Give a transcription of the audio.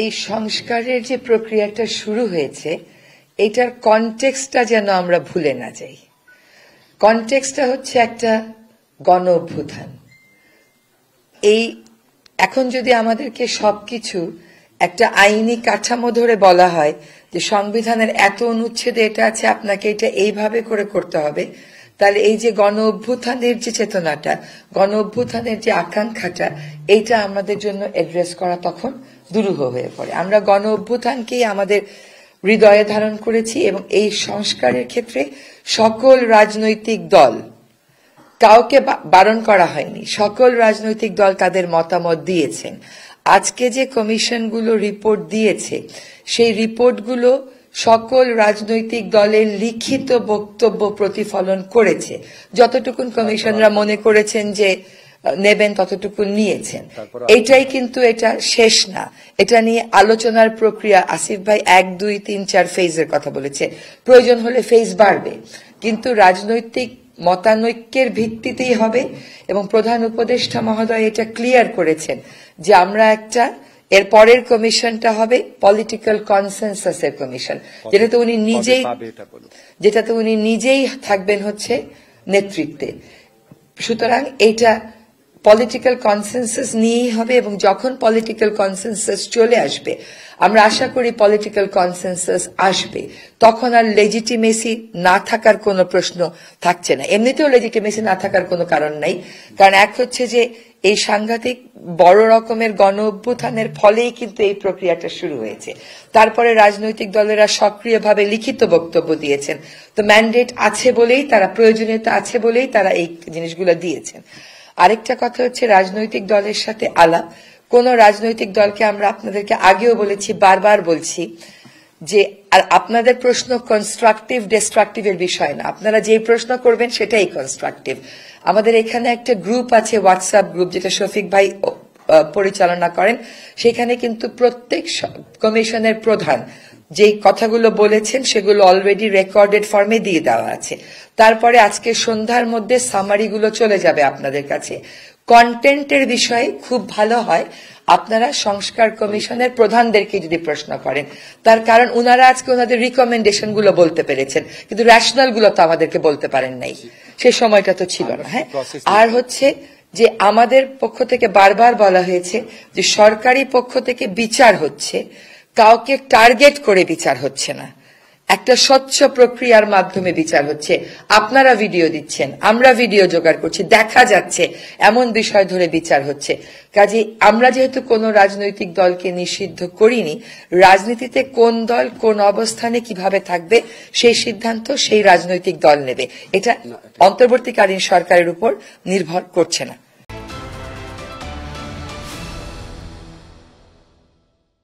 এই সংস্কারের যে প্রক্রিয়াটা শুরু হয়েছে এটার কনটেক্সটটা যেন আমরা ভুলে না যাই। কনটেক্সটটা হচ্ছে একটা গণ অভ্যুত্থান। এই এখন যদি আমাদেরকে সবকিছু একটা আইনি কাঠামো ধরে বলা হয় যে সংবিধানের এত অনুচ্ছেদে এটা আছে, আপনাকে এটা এইভাবে করে করতে হবে, তাহলে এই যে গণ অভ্যুত্থানের যে চেতনাটা, গণ অভ্যুত্থানের যে আকাঙ্ক্ষাটা, এইটা আমাদের জন্য অ্যাড্রেস করা তখন দুরূহ হয়ে পড়ে। আমরা গণ অভ্যুত্থানকেই আমাদের হৃদয়ে ধারণ করেছি এবং এই সংস্কারের ক্ষেত্রে সকল রাজনৈতিক দল, কাউকে বারণ করা হয়নি, সকল রাজনৈতিক দল তাদের মতামত দিয়েছেন। আজকে যে কমিশনগুলো রিপোর্ট দিয়েছে সেই রিপোর্টগুলো সকল রাজনৈতিক দলের লিখিত বক্তব্য প্রতিফলন করেছে। যতটুকুন কমিশনরা মনে করেছেন যে নেবেন ততটুকু নিয়েছেন। এইটাই কিন্তু এটা শেষ না, এটা নিয়ে আলোচনার প্রক্রিয়া। আসিফ ভাই 1, 2, 3, 4 ফেজের কথা বলেছে, প্রয়োজন হলে ফেজ বাড়বে, কিন্তু রাজনৈতিক মতানৈক্যের ভিত্তিতেই হবে। এবং প্রধান উপদেষ্টা মহোদয় এটা ক্লিয়ার করেছেন যে আমরা একটা এর পরের কমিশনটা হবে পলিটিক্যাল কনসেনসাসের কমিশন, যেটাতে উনি নিজেই থাকবেন হচ্ছে নেতৃত্বে। সুতরাং এইটা পলিটিক্যাল কনসেনসাস নিয়েই হবে এবং যখন পলিটিক্যাল কনসেনসাস চলে আসবে, আমরা আশা করি পলিটিক্যাল কনসেনসাস আসবে, তখন আর লেজিটিমেসি না থাকার কোনো প্রশ্ন থাকছে না। এমনিতেও লেজিটিমেসি না থাকার কোনো কারণ নাই, কারণ এক হচ্ছে যে এই সাংঘাতিক বড় রকমের গণ অভ্যুত্থানের ফলেই কিন্তু এই প্রক্রিয়াটা শুরু হয়েছে। তারপরে রাজনৈতিক দলেরা সক্রিয়ভাবে লিখিত বক্তব্য দিয়েছেন, তো ম্যান্ডেট আছে বলেই তারা, প্রয়োজনীয়তা আছে বলেই তারা এই জিনিসগুলো দিয়েছেন। আরেকটা কথা হচ্ছে রাজনৈতিক দলের সাথে আলাপ। কোন রাজনৈতিক দলকে আমরা আপনাদেরকে আগেও বলেছি, বারবার বলছি যে আর আপনাদের প্রশ্ন কনস্ট্রাকটিভ ডিস্ট্রাকটিভ এর বিষয় না, আপনারা যে প্রশ্ন করবেন সেটাই কনস্ট্রাকটিভ। আমাদের এখানে একটা গ্রুপ আছে, হোয়াটসঅ্যাপ গ্রুপ, যেটা শফিক ভাই পরিচালনা করেন। সেখানে কিন্তু প্রত্যেক কমিশনের প্রধান যে কথাগুলো বলেছেন সেগুলো অলরেডি রেকর্ডেড ফর্মে দিয়ে দেওয়া আছে। তারপরে আজকে সন্ধ্যার মধ্যে সামারিগুলো চলে যাবে আপনাদের কাছে। কন্টেন্টের বিষয়ে খুব ভালো হয় আপনারা সংস্কার কমিশনের প্রধানদেরকে যদি প্রশ্ন করেন, তার কারণ উনারা আজকে ওনাদের রিকমেন্ডেশন গুলো বলতে পেরেছেন, কিন্তু রেশনাল গুলো তো আমাদেরকে বলতে পারেন নাই, সে সময়টা তো ছিল না। হ্যাঁ, আর হচ্ছে যে আমাদের পক্ষ থেকে বারবার বলা হয়েছে যে সরকারি পক্ষ থেকে বিচার হচ্ছে, কাউকে টার্গেট করে বিচার হচ্ছে না, একটা স্বচ্ছ প্রক্রিয়ার মাধ্যমে বিচার হচ্ছে। আপনারা ভিডিও দিচ্ছেন, আমরা ভিডিও জোগাড় করছি, দেখা যাচ্ছে এমন বিষয় ধরে বিচার হচ্ছে। কাজে আমরা যেহেতু কোনো রাজনৈতিক দলকে নিষিদ্ধ করিনি, রাজনীতিতে কোন দল কোন অবস্থানে কিভাবে থাকবে সেই সিদ্ধান্ত সেই রাজনৈতিক দল নেবে, এটা অন্তর্বর্তীকালীন সরকারের উপর নির্ভর করছে না।